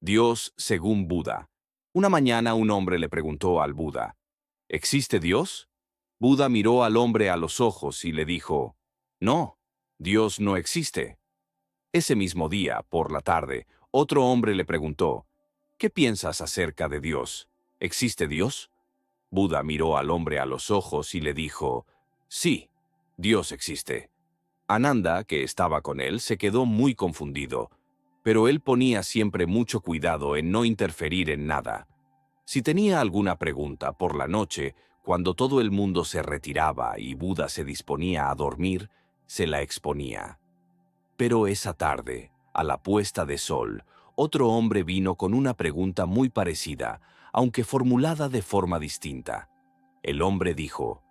Dios según Buda. Una mañana un hombre le preguntó al Buda, ¿existe Dios? Buda miró al hombre a los ojos y le dijo, no, Dios no existe. Ese mismo día, por la tarde, otro hombre le preguntó, ¿qué piensas acerca de Dios? ¿Existe Dios? Buda miró al hombre a los ojos y le dijo, sí, Dios existe. Ananda, que estaba con él, se quedó muy confundido, pero él ponía siempre mucho cuidado en no interferir en nada. Si tenía alguna pregunta por la noche, cuando todo el mundo se retiraba y Buda se disponía a dormir, se la exponía. Pero esa tarde, a la puesta de sol, otro hombre vino con una pregunta muy parecida, aunque formulada de forma distinta. El hombre dijo,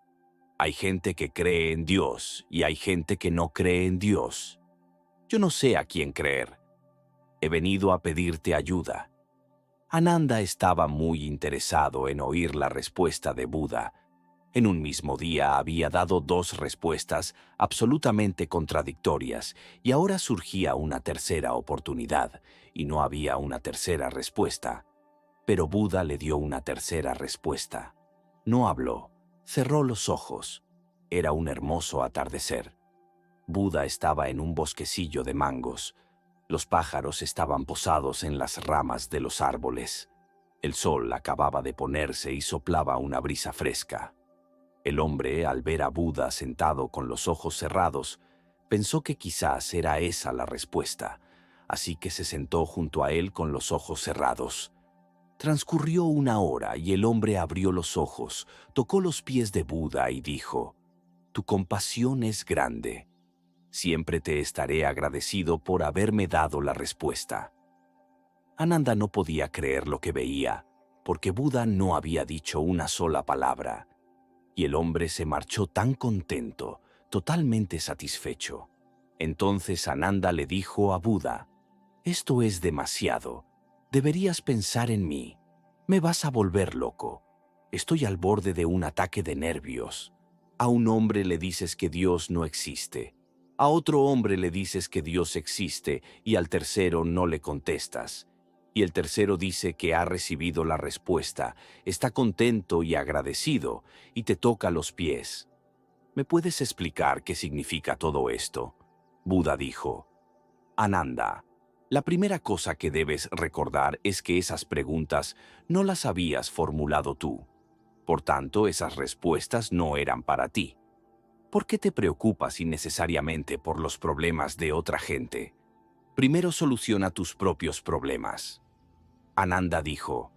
hay gente que cree en Dios y hay gente que no cree en Dios. Yo no sé a quién creer. He venido a pedirte ayuda. Ananda estaba muy interesado en oír la respuesta de Buda. En un mismo día había dado dos respuestas absolutamente contradictorias y ahora surgía una tercera oportunidad y no había una tercera respuesta. Pero Buda le dio una tercera respuesta. No habló, cerró los ojos. Era un hermoso atardecer. Buda estaba en un bosquecillo de mangos. Los pájaros estaban posados en las ramas de los árboles. El sol acababa de ponerse y soplaba una brisa fresca. El hombre, al ver a Buda sentado con los ojos cerrados, pensó que quizás era esa la respuesta, así que se sentó junto a él con los ojos cerrados. Transcurrió una hora y el hombre abrió los ojos, tocó los pies de Buda y dijo, «Tu compasión es grande. Siempre te estaré agradecido por haberme dado la respuesta». Ananda no podía creer lo que veía, porque Buda no había dicho una sola palabra, y el hombre se marchó tan contento, totalmente satisfecho. Entonces Ananda le dijo a Buda, «Esto es demasiado. Deberías pensar en mí. Me vas a volver loco. Estoy al borde de un ataque de nervios. A un hombre le dices que Dios no existe. A otro hombre le dices que Dios existe y al tercero no le contestas. Y el tercero dice que ha recibido la respuesta, está contento y agradecido y te toca los pies. ¿Me puedes explicar qué significa todo esto?». Buda dijo, «Ananda, la primera cosa que debes recordar es que esas preguntas no las habías formulado tú. Por tanto, esas respuestas no eran para ti. ¿Por qué te preocupas innecesariamente por los problemas de otra gente? Primero soluciona tus propios problemas». Ananda dijo,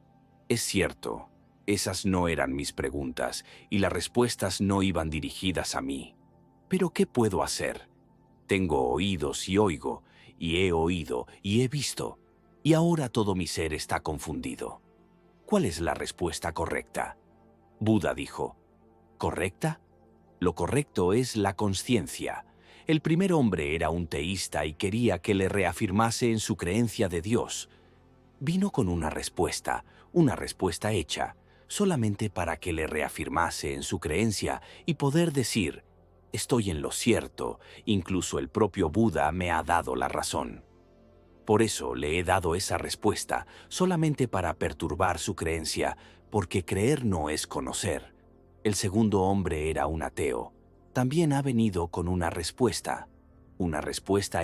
«Es cierto, esas no eran mis preguntas y las respuestas no iban dirigidas a mí. Pero ¿qué puedo hacer? Tengo oídos y oigo, y he oído y he visto, y ahora todo mi ser está confundido. ¿Cuál es la respuesta correcta?». Buda dijo, «¿Correcta? Lo correcto es la consciencia». El primer hombre era un teísta y quería que le reafirmase en su creencia de Dios. Vino con una respuesta hecha, solamente para que le reafirmase en su creencia y poder decir, «Estoy en lo cierto, incluso el propio Buda me ha dado la razón». Por eso le he dado esa respuesta, solamente para perturbar su creencia, porque creer no es conocer. El segundo hombre era un ateo. También ha venido con una respuesta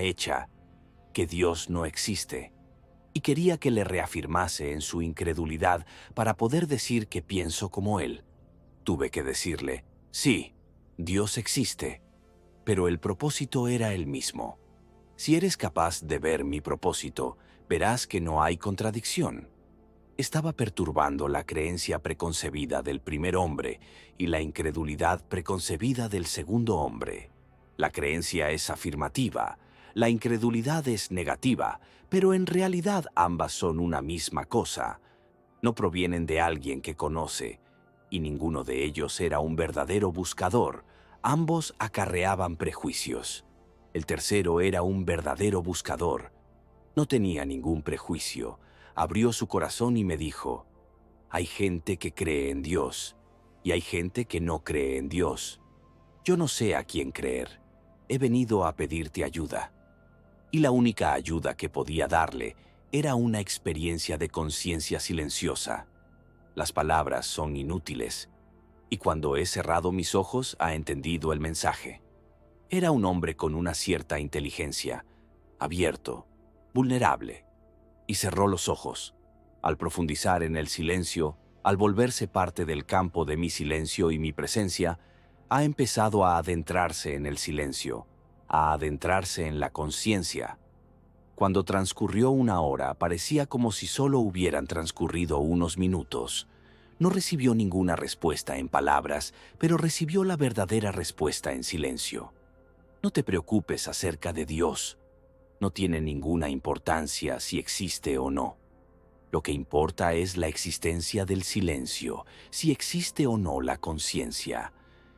hecha, que Dios no existe. Y quería que le reafirmase en su incredulidad para poder decir que pienso como él. Tuve que decirle, «Sí, Dios existe», pero el propósito era el mismo. Si eres capaz de ver mi propósito, verás que no hay contradicción. Estaba perturbando la creencia preconcebida del primer hombre y la incredulidad preconcebida del segundo hombre. La creencia es afirmativa, la incredulidad es negativa, pero en realidad ambas son una misma cosa. No provienen de alguien que conoce, y ninguno de ellos era un verdadero buscador. Ambos acarreaban prejuicios. El tercero era un verdadero buscador. No tenía ningún prejuicio. Abrió su corazón y me dijo, «Hay gente que cree en Dios, y hay gente que no cree en Dios. Yo no sé a quién creer. He venido a pedirte ayuda». Y la única ayuda que podía darle Era una experiencia de conciencia silenciosa. Las palabras son inútiles, y cuando he cerrado mis ojos ha entendido el mensaje. Era un hombre con una cierta inteligencia, abierto, vulnerable, y cerró los ojos. Al profundizar en el silencio, al volverse parte del campo de mi silencio y mi presencia, ha empezado a adentrarse en el silencio, a adentrarse en la conciencia. Cuando transcurrió una hora, parecía como si solo hubieran transcurrido unos minutos. No recibió ninguna respuesta en palabras, pero recibió la verdadera respuesta en silencio. No te preocupes acerca de Dios. No tiene ninguna importancia si existe o no. Lo que importa es la existencia del silencio, si existe o no la conciencia.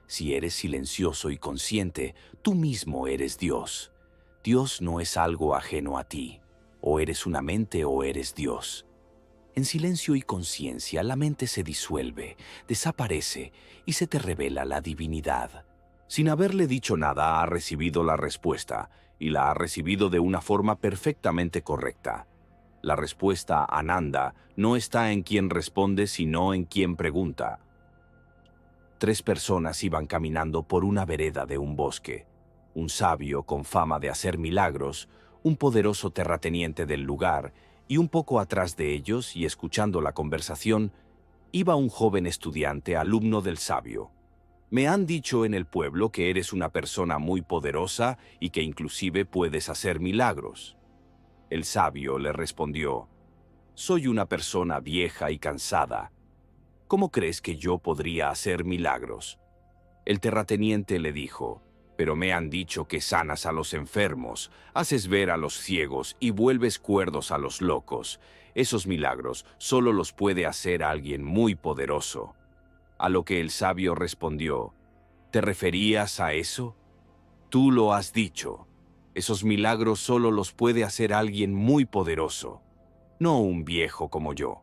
Si eres silencioso y consciente, tú mismo eres Dios. Dios no es algo ajeno a ti. O eres una mente o eres Dios. En silencio y conciencia, la mente se disuelve, desaparece y se te revela la divinidad. Sin haberle dicho nada, ha recibido la respuesta, y la ha recibido de una forma perfectamente correcta. La respuesta, Ananda, no está en quien responde, sino en quien pregunta. 3 personas iban caminando por una vereda de un bosque. Un sabio con fama de hacer milagros, un poderoso terrateniente del lugar, y un poco atrás de ellos, y escuchando la conversación, iba un joven estudiante, alumno del sabio. Me han dicho en el pueblo que eres una persona muy poderosa y que inclusive puedes hacer milagros. El sabio le respondió, soy una persona vieja y cansada. ¿Cómo crees que yo podría hacer milagros? El terrateniente le dijo, pero me han dicho que sanas a los enfermos, haces ver a los ciegos y vuelves cuerdos a los locos. Esos milagros solo los puede hacer alguien muy poderoso. A lo que el sabio respondió, ¿te referías a eso? Tú lo has dicho. Esos milagros solo los puede hacer alguien muy poderoso, no un viejo como yo.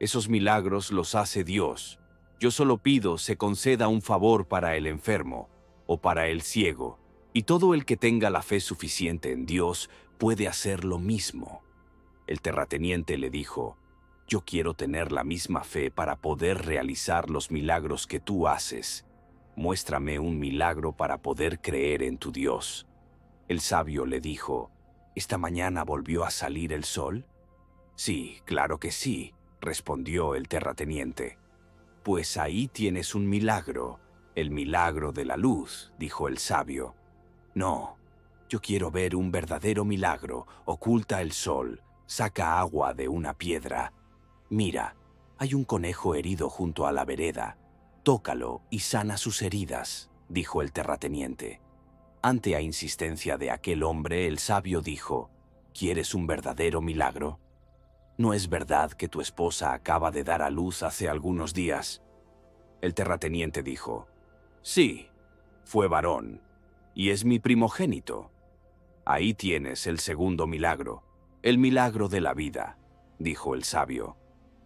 Esos milagros los hace Dios. Yo solo pido se conceda un favor para el enfermo o para el ciego, y todo el que tenga la fe suficiente en Dios puede hacer lo mismo. El terrateniente le dijo, yo quiero tener la misma fe para poder realizar los milagros que tú haces. Muéstrame un milagro para poder creer en tu Dios. El sabio le dijo, ¿esta mañana volvió a salir el sol? Sí, claro que sí, respondió el terrateniente. Pues ahí tienes un milagro, el milagro de la luz, dijo el sabio. No, yo quiero ver un verdadero milagro. Oculta el sol, saca agua de una piedra. Mira, hay un conejo herido junto a la vereda. Tócalo y sana sus heridas, dijo el terrateniente. Ante la insistencia de aquel hombre, el sabio dijo, ¿quieres un verdadero milagro? ¿No es verdad que tu esposa acaba de dar a luz hace algunos días? El terrateniente dijo, sí, fue varón, y es mi primogénito. Ahí tienes el segundo milagro, el milagro de la vida, dijo el sabio.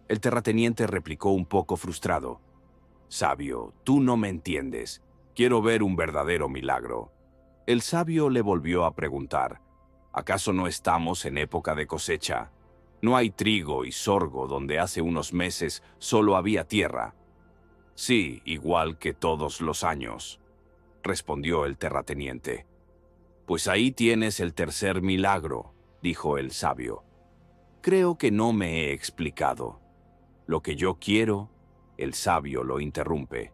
El terrateniente replicó un poco frustrado, sabio, tú no me entiendes, quiero ver un verdadero milagro. El sabio le volvió a preguntar, ¿acaso no estamos en época de cosecha? ¿No hay trigo y sorgo donde hace unos meses solo había tierra? Sí, igual que todos los años, respondió el terrateniente. Pues ahí tienes el tercer milagro, dijo el sabio. Creo que no me he explicado. Lo que yo quiero, el sabio lo interrumpe.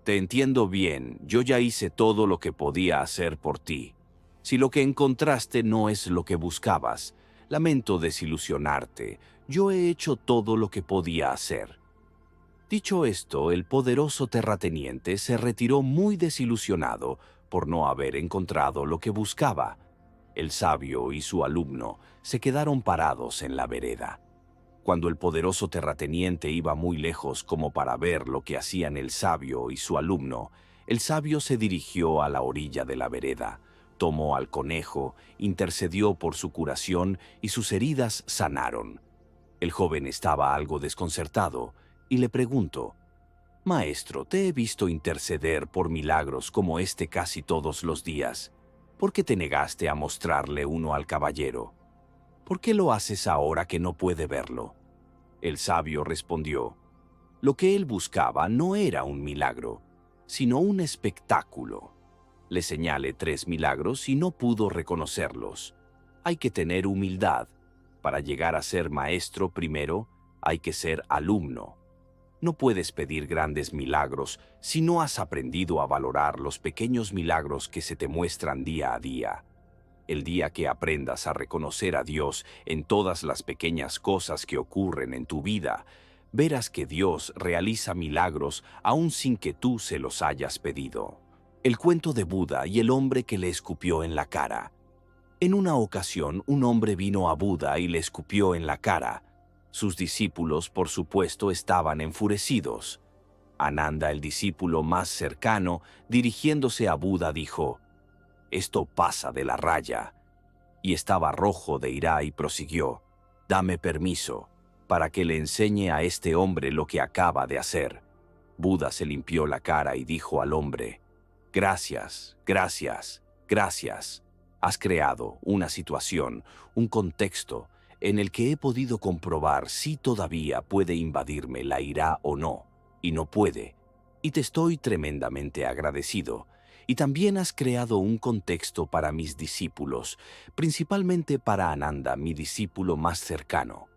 Te entiendo bien, yo ya hice todo lo que podía hacer por ti. Si lo que encontraste no es lo que buscabas, lamento desilusionarte, yo he hecho todo lo que podía hacer. Dicho esto, el poderoso terrateniente se retiró muy desilusionado por no haber encontrado lo que buscaba. El sabio y su alumno se quedaron parados en la vereda. Cuando el poderoso terrateniente iba muy lejos como para ver lo que hacían el sabio y su alumno, el sabio se dirigió a la orilla de la vereda, tomó al conejo, intercedió por su curación y sus heridas sanaron. El joven estaba algo desconcertado y le preguntó, «Maestro, te he visto interceder por milagros como este casi todos los días. ¿Por qué te negaste a mostrarle uno al caballero?» ¿Por qué lo haces ahora que no puede verlo? El sabio respondió, lo que él buscaba no era un milagro, sino un espectáculo. Le señalé 3 milagros y no pudo reconocerlos. Hay que tener humildad. Para llegar a ser maestro primero, hay que ser alumno. No puedes pedir grandes milagros si no has aprendido a valorar los pequeños milagros que se te muestran día a día. El día que aprendas a reconocer a Dios en todas las pequeñas cosas que ocurren en tu vida, verás que Dios realiza milagros aún sin que tú se los hayas pedido. El cuento de Buda y el hombre que le escupió en la cara. En una ocasión, un hombre vino a Buda y le escupió en la cara. Sus discípulos, por supuesto, estaban enfurecidos. Ananda, el discípulo más cercano, dirigiéndose a Buda, dijo, «Esto pasa de la raya». Y estaba rojo de ira y prosiguió, «Dame permiso para que le enseñe a este hombre lo que acaba de hacer». Buda se limpió la cara y dijo al hombre, «Gracias, gracias, gracias. Has creado una situación, un contexto, en el que he podido comprobar si todavía puede invadirme la ira o no, y no puede. Y te estoy tremendamente agradecido. Y también has creado un contexto para mis discípulos, principalmente para Ananda, mi discípulo más cercano.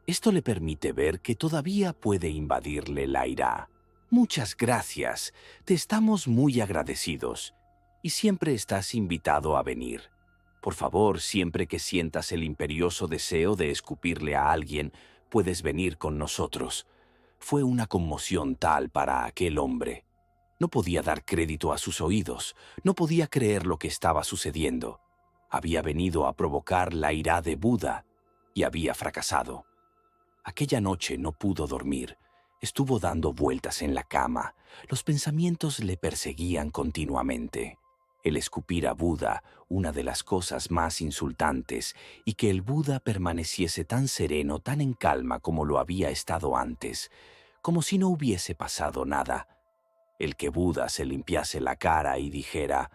Esto le permite ver que todavía puede invadirle la ira. Muchas gracias, te estamos muy agradecidos. Y siempre estás invitado a venir. Por favor, siempre que sientas el imperioso deseo de escupirle a alguien, puedes venir con nosotros. Fue una conmoción tal para aquel hombre. No podía dar crédito a sus oídos, no podía creer lo que estaba sucediendo. Había venido a provocar la ira de Buda y había fracasado. Aquella noche no pudo dormir. Estuvo dando vueltas en la cama. Los pensamientos le perseguían continuamente. El escupir a Buda, una de las cosas más insultantes, y que el Buda permaneciese tan sereno, tan en calma como lo había estado antes, como si no hubiese pasado nada. El que Buda se limpiase la cara y dijera,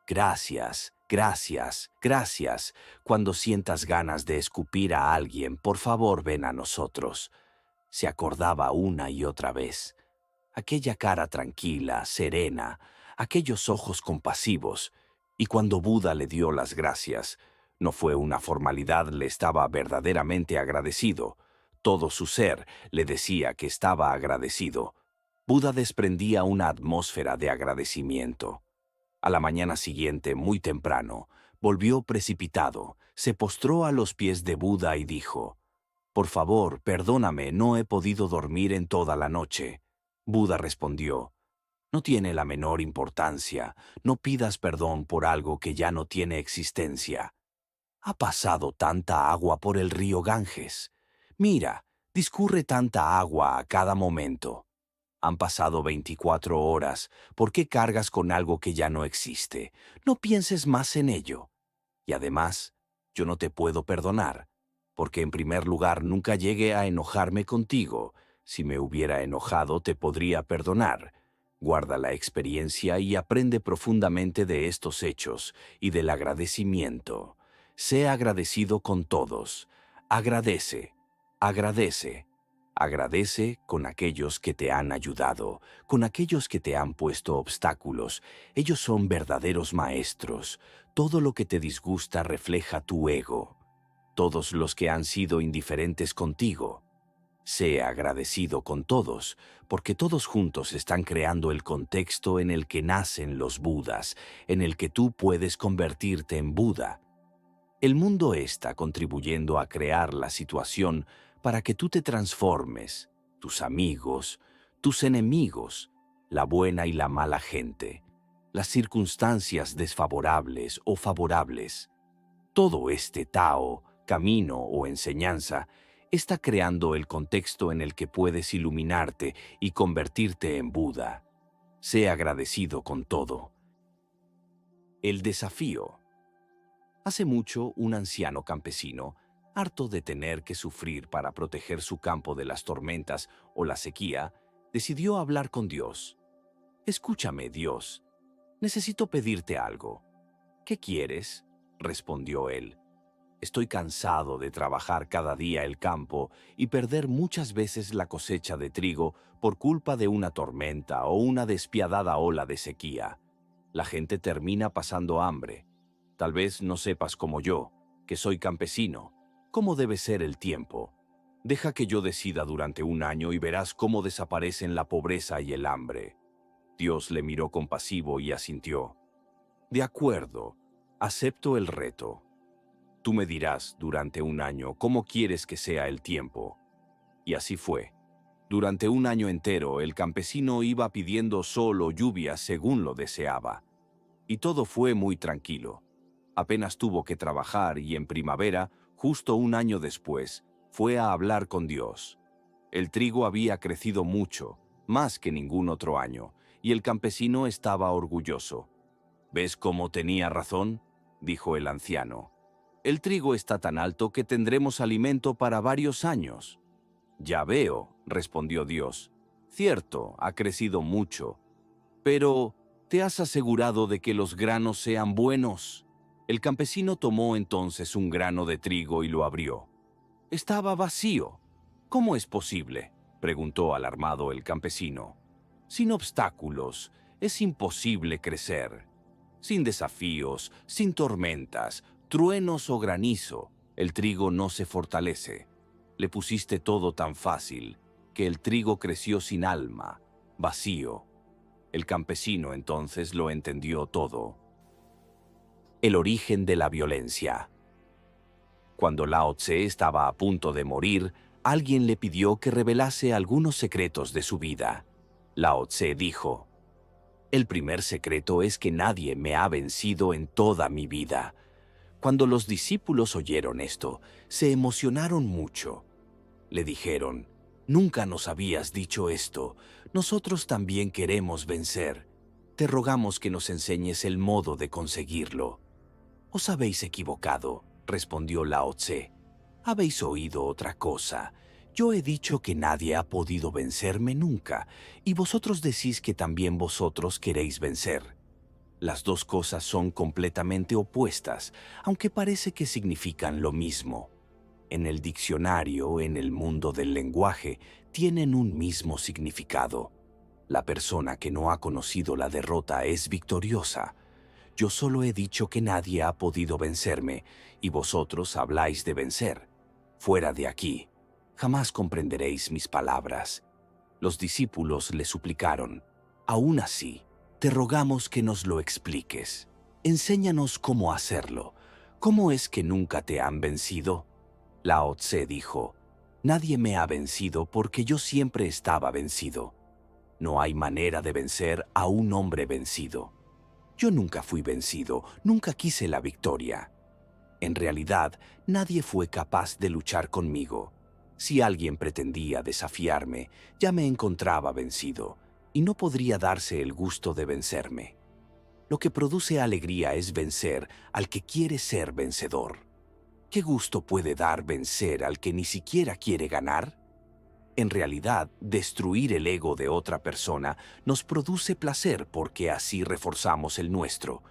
«Gracias, gracias, gracias. Cuando sientas ganas de escupir a alguien, por favor ven a nosotros». Se acordaba una y otra vez. Aquella cara tranquila, serena, aquellos ojos compasivos. Y cuando Buda le dio las gracias, no fue una formalidad, le estaba verdaderamente agradecido. Todo su ser le decía que estaba agradecido. Buda desprendía una atmósfera de agradecimiento. A la mañana siguiente, muy temprano, volvió precipitado, se postró a los pies de Buda y dijo, «Por favor, perdóname, no he podido dormir en toda la noche». Buda respondió, «No tiene la menor importancia, no pidas perdón por algo que ya no tiene existencia. Ha pasado tanta agua por el río Ganges. Mira, discurre tanta agua a cada momento. Han pasado 24 horas, ¿por qué cargas con algo que ya no existe? No pienses más en ello. Y además, yo no te puedo perdonar, porque en primer lugar nunca llegué a enojarme contigo. Si me hubiera enojado te podría perdonar. Guarda la experiencia y aprende profundamente de estos hechos y del agradecimiento. Sé agradecido con todos. Agradece, agradece. Agradece con aquellos que te han ayudado, con aquellos que te han puesto obstáculos. Ellos son verdaderos maestros. Todo lo que te disgusta refleja tu ego. Todos los que han sido indiferentes contigo. Sé agradecido con todos, porque todos juntos están creando el contexto en el que nacen los Budas, en el que tú puedes convertirte en Buda. El mundo está contribuyendo a crear la situación para que tú te transformes, tus amigos, tus enemigos, la buena y la mala gente, las circunstancias desfavorables o favorables. Todo este Tao, camino o enseñanza está creando el contexto en el que puedes iluminarte y convertirte en Buda. Sé agradecido con todo. El desafío. Hace mucho, un anciano campesino, harto de tener que sufrir para proteger su campo de las tormentas o la sequía, decidió hablar con Dios. «Escúchame, Dios. Necesito pedirte algo». «¿Qué quieres?», respondió él. Estoy cansado de trabajar cada día el campo y perder muchas veces la cosecha de trigo por culpa de una tormenta o una despiadada ola de sequía. La gente termina pasando hambre. Tal vez no sepas como yo, que soy campesino, cómo debe ser el tiempo. Deja que yo decida durante un año y verás cómo desaparecen la pobreza y el hambre. Dios le miró compasivo y asintió. De acuerdo, acepto el reto. Tú me dirás durante un año cómo quieres que sea el tiempo. Y así fue. Durante un año entero el campesino iba pidiendo sol o lluvia según lo deseaba. Y todo fue muy tranquilo. Apenas tuvo que trabajar y en primavera, justo un año después, fue a hablar con Dios. El trigo había crecido mucho, más que ningún otro año, y el campesino estaba orgulloso. ¿Ves cómo tenía razón?, dijo el anciano. El trigo está tan alto que tendremos alimento para varios años. Ya veo, respondió Dios. Cierto, ha crecido mucho. Pero, ¿te has asegurado de que los granos sean buenos? El campesino tomó entonces un grano de trigo y lo abrió. Estaba vacío. ¿Cómo es posible?, preguntó alarmado el campesino. Sin obstáculos, es imposible crecer. Sin desafíos, sin tormentas, truenos o granizo, el trigo no se fortalece. Le pusiste todo tan fácil, que el trigo creció sin alma, vacío. El campesino entonces lo entendió todo. El origen de la violencia. Cuando Lao Tse estaba a punto de morir, alguien le pidió que revelase algunos secretos de su vida. Lao Tse dijo: «El primer secreto es que nadie me ha vencido en toda mi vida». Cuando los discípulos oyeron esto, se emocionaron mucho. Le dijeron: «Nunca nos habías dicho esto. Nosotros también queremos vencer. Te rogamos que nos enseñes el modo de conseguirlo». «Os habéis equivocado», respondió Lao Tse. «Habéis oído otra cosa. Yo he dicho que nadie ha podido vencerme nunca, y vosotros decís que también vosotros queréis vencer. Las dos cosas son completamente opuestas, aunque parece que significan lo mismo. En el diccionario, en el mundo del lenguaje, tienen un mismo significado. La persona que no ha conocido la derrota es victoriosa. Yo solo he dicho que nadie ha podido vencerme, y vosotros habláis de vencer. Fuera de aquí. Jamás comprenderéis mis palabras». Los discípulos le suplicaron: «Aún así, te rogamos que nos lo expliques. Enséñanos cómo hacerlo. ¿Cómo es que nunca te han vencido?». Lao Tse dijo: «Nadie me ha vencido porque yo siempre estaba vencido. No hay manera de vencer a un hombre vencido. Yo nunca fui vencido, nunca quise la victoria. En realidad, nadie fue capaz de luchar conmigo. Si alguien pretendía desafiarme, ya me encontraba vencido, y no podría darse el gusto de vencerme. Lo que produce alegría es vencer al que quiere ser vencedor. ¿Qué gusto puede dar vencer al que ni siquiera quiere ganar? En realidad, destruir el ego de otra persona nos produce placer porque así reforzamos el nuestro.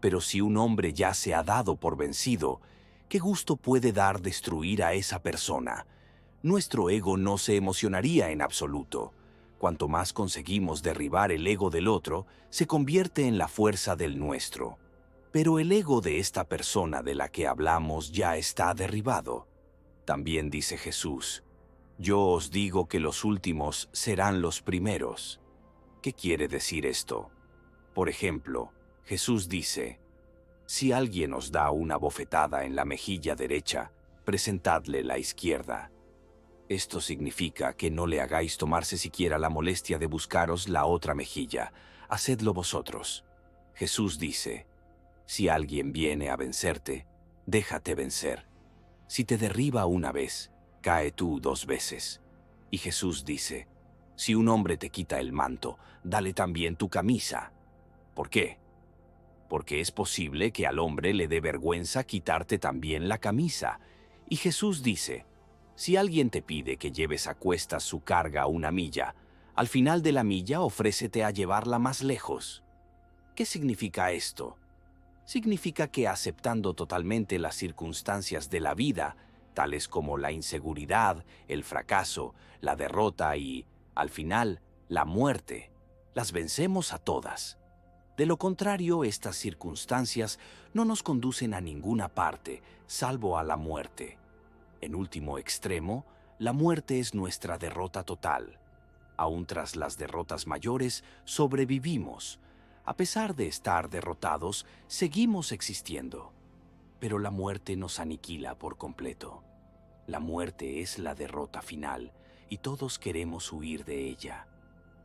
Pero si un hombre ya se ha dado por vencido, ¿qué gusto puede dar destruir a esa persona? Nuestro ego no se emocionaría en absoluto. Cuanto más conseguimos derribar el ego del otro, se convierte en la fuerza del nuestro. Pero el ego de esta persona de la que hablamos ya está derribado. También dice Jesús: «Yo os digo que los últimos serán los primeros». ¿Qué quiere decir esto? Por ejemplo, Jesús dice: «Si alguien os da una bofetada en la mejilla derecha, presentadle la izquierda». Esto significa que no le hagáis tomarse siquiera la molestia de buscaros la otra mejilla. Hacedlo vosotros. Jesús dice: «Si alguien viene a vencerte, déjate vencer. Si te derriba una vez, cae tú 2 veces». Y Jesús dice: «Si un hombre te quita el manto, dale también tu camisa». ¿Por qué? Porque es posible que al hombre le dé vergüenza quitarte también la camisa. Y Jesús dice: «Si alguien te pide que lleves a cuestas su carga 1 milla, al final de la milla ofrécete a llevarla más lejos». ¿Qué significa esto? significa que aceptando totalmente las circunstancias de la vida, tales como la inseguridad, el fracaso, la derrota y, al final, la muerte, las vencemos a todas. De lo contrario, estas circunstancias no nos conducen a ninguna parte, salvo a la muerte. En último extremo, la muerte es nuestra derrota total. Aún tras las derrotas mayores, sobrevivimos. A pesar de estar derrotados, seguimos existiendo. Pero la muerte nos aniquila por completo. La muerte es la derrota final, y todos queremos huir de ella.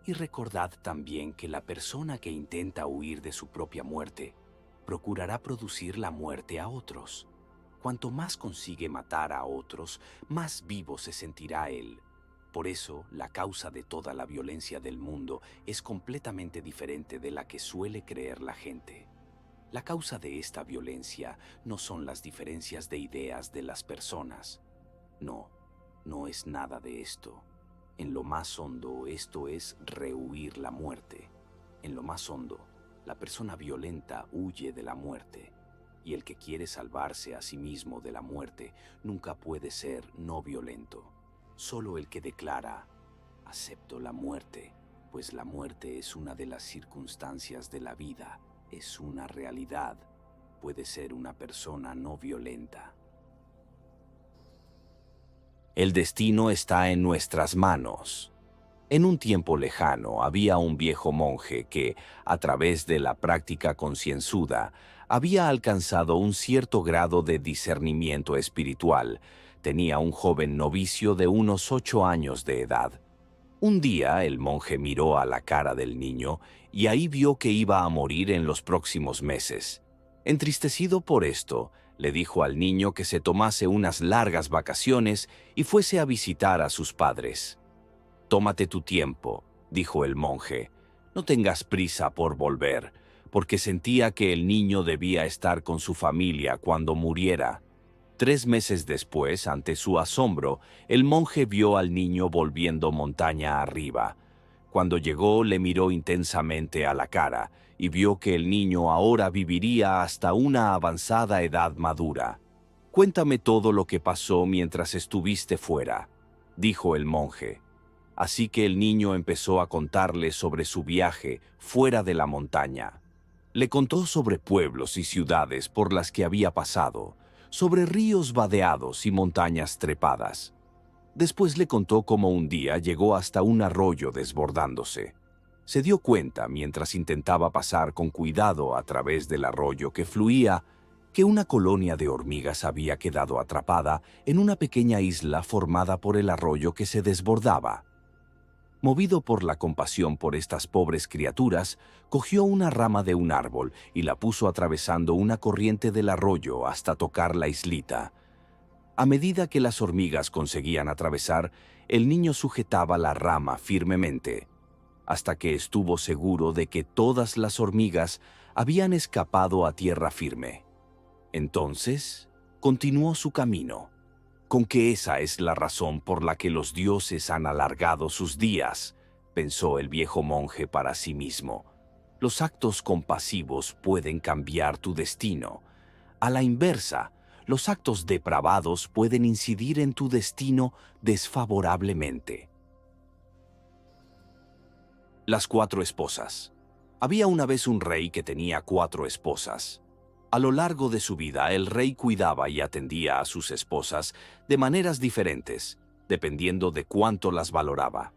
Y recordad también que la persona que intenta huir de su propia muerte, procurará producir la muerte a otros. Cuanto más consigue matar a otros, más vivo se sentirá él. Por eso, la causa de toda la violencia del mundo es completamente diferente de la que suele creer la gente. La causa de esta violencia no son las diferencias de ideas de las personas. No, no es nada de esto. En lo más hondo, esto es rehuir la muerte. En lo más hondo, la persona violenta huye de la muerte. Y el que quiere salvarse a sí mismo de la muerte nunca puede ser no violento. Solo el que declara, acepto la muerte, pues la muerte es una de las circunstancias de la vida, es una realidad, puede ser una persona no violenta. El destino está en nuestras manos. En un tiempo lejano había un viejo monje que, a través de la práctica concienzuda, había alcanzado un cierto grado de discernimiento espiritual. Tenía un joven novicio de unos 8 años de edad. Un día el monje miró a la cara del niño y ahí vio que iba a morir en los próximos meses. Entristecido por esto, le dijo al niño que se tomase unas largas vacaciones y fuese a visitar a sus padres. «Tómate tu tiempo», dijo el monje. «No tengas prisa por volver», porque sentía que el niño debía estar con su familia cuando muriera. 3 meses después, ante su asombro, el monje vio al niño volviendo montaña arriba. Cuando llegó, le miró intensamente a la cara y vio que el niño ahora viviría hasta una avanzada edad madura. «Cuéntame todo lo que pasó mientras estuviste fuera», dijo el monje. Así que el niño empezó a contarle sobre su viaje fuera de la montaña. Le contó sobre pueblos y ciudades por las que había pasado, sobre ríos vadeados y montañas trepadas. Después le contó cómo un día llegó hasta un arroyo desbordándose. Se dio cuenta, mientras intentaba pasar con cuidado a través del arroyo que fluía, que una colonia de hormigas había quedado atrapada en una pequeña isla formada por el arroyo que se desbordaba. Movido por la compasión por estas pobres criaturas, cogió una rama de un árbol y la puso atravesando una corriente del arroyo hasta tocar la islita. A medida que las hormigas conseguían atravesar, el niño sujetaba la rama firmemente, hasta que estuvo seguro de que todas las hormigas habían escapado a tierra firme. Entonces, continuó su camino. «Con que esa es la razón por la que los dioses han alargado sus días», pensó el viejo monje para sí mismo. «Los actos compasivos pueden cambiar tu destino. A la inversa, los actos depravados pueden incidir en tu destino desfavorablemente». Las 4 esposas. Había una vez un rey que tenía 4 esposas. A lo largo de su vida, el rey cuidaba y atendía a sus esposas de maneras diferentes, dependiendo de cuánto las valoraba.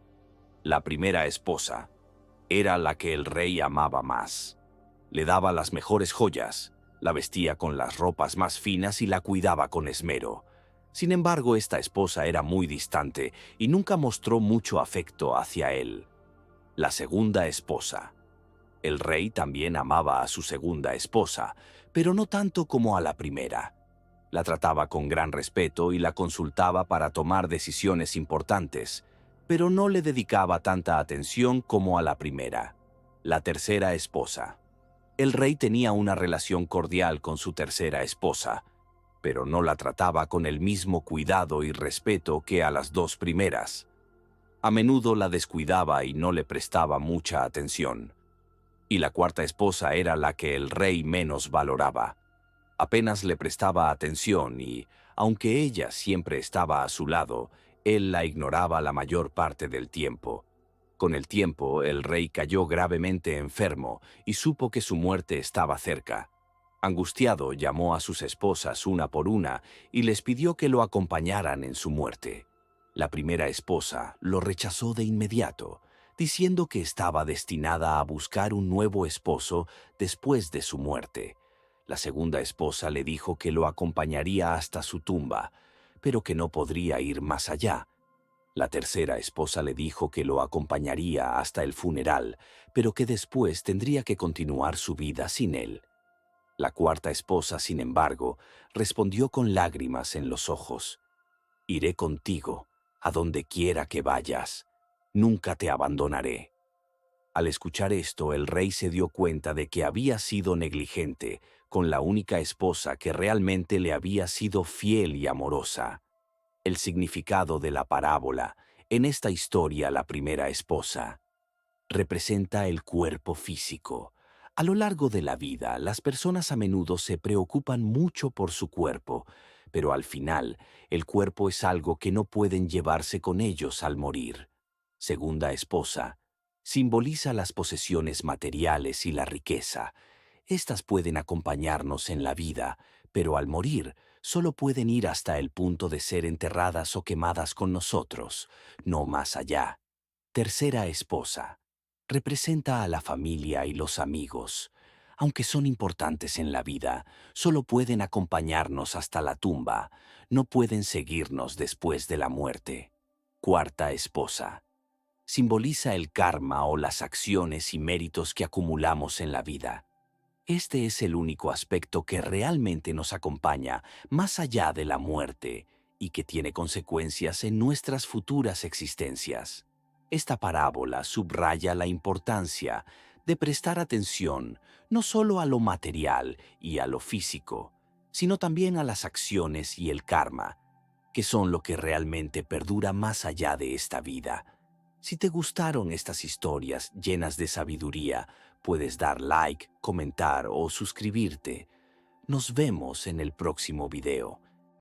La primera esposa era la que el rey amaba más. Le daba las mejores joyas, la vestía con las ropas más finas y la cuidaba con esmero. Sin embargo, esta esposa era muy distante y nunca mostró mucho afecto hacia él. La segunda esposa. El rey también amaba a su segunda esposa, pero no tanto como a la primera. La trataba con gran respeto y la consultaba para tomar decisiones importantes, pero no le dedicaba tanta atención como a la primera. La tercera esposa. El rey tenía una relación cordial con su tercera esposa, pero no la trataba con el mismo cuidado y respeto que a las 2 primeras. A menudo la descuidaba y no le prestaba mucha atención. Y la cuarta esposa era la que el rey menos valoraba. Apenas le prestaba atención y, aunque ella siempre estaba a su lado, él la ignoraba la mayor parte del tiempo. Con el tiempo, el rey cayó gravemente enfermo y supo que su muerte estaba cerca. Angustiado, llamó a sus esposas una por una y les pidió que lo acompañaran en su muerte. La primera esposa lo rechazó de inmediato, diciendo que estaba destinada a buscar un nuevo esposo después de su muerte. La segunda esposa le dijo que lo acompañaría hasta su tumba, pero que no podría ir más allá. La tercera esposa le dijo que lo acompañaría hasta el funeral, pero que después tendría que continuar su vida sin él. La cuarta esposa, sin embargo, respondió con lágrimas en los ojos: «Iré contigo, a donde quiera que vayas. Nunca te abandonaré». Al escuchar esto, el rey se dio cuenta de que había sido negligente con la única esposa que realmente le había sido fiel y amorosa. El significado de la parábola, en esta historia la primera esposa, representa el cuerpo físico. A lo largo de la vida, las personas a menudo se preocupan mucho por su cuerpo, pero al final, el cuerpo es algo que no pueden llevarse con ellos al morir. Segunda esposa, simboliza las posesiones materiales y la riqueza. Estas pueden acompañarnos en la vida, pero al morir, solo pueden ir hasta el punto de ser enterradas o quemadas con nosotros, no más allá. Tercera esposa, representa a la familia y los amigos. Aunque son importantes en la vida, solo pueden acompañarnos hasta la tumba, no pueden seguirnos después de la muerte. Cuarta esposa, simboliza el karma o las acciones y méritos que acumulamos en la vida. Este es el único aspecto que realmente nos acompaña más allá de la muerte y que tiene consecuencias en nuestras futuras existencias. Esta parábola subraya la importancia de prestar atención no solo a lo material y a lo físico, sino también a las acciones y el karma, que son lo que realmente perdura más allá de esta vida. Si te gustaron estas historias llenas de sabiduría, puedes dar like, comentar o suscribirte. Nos vemos en el próximo video.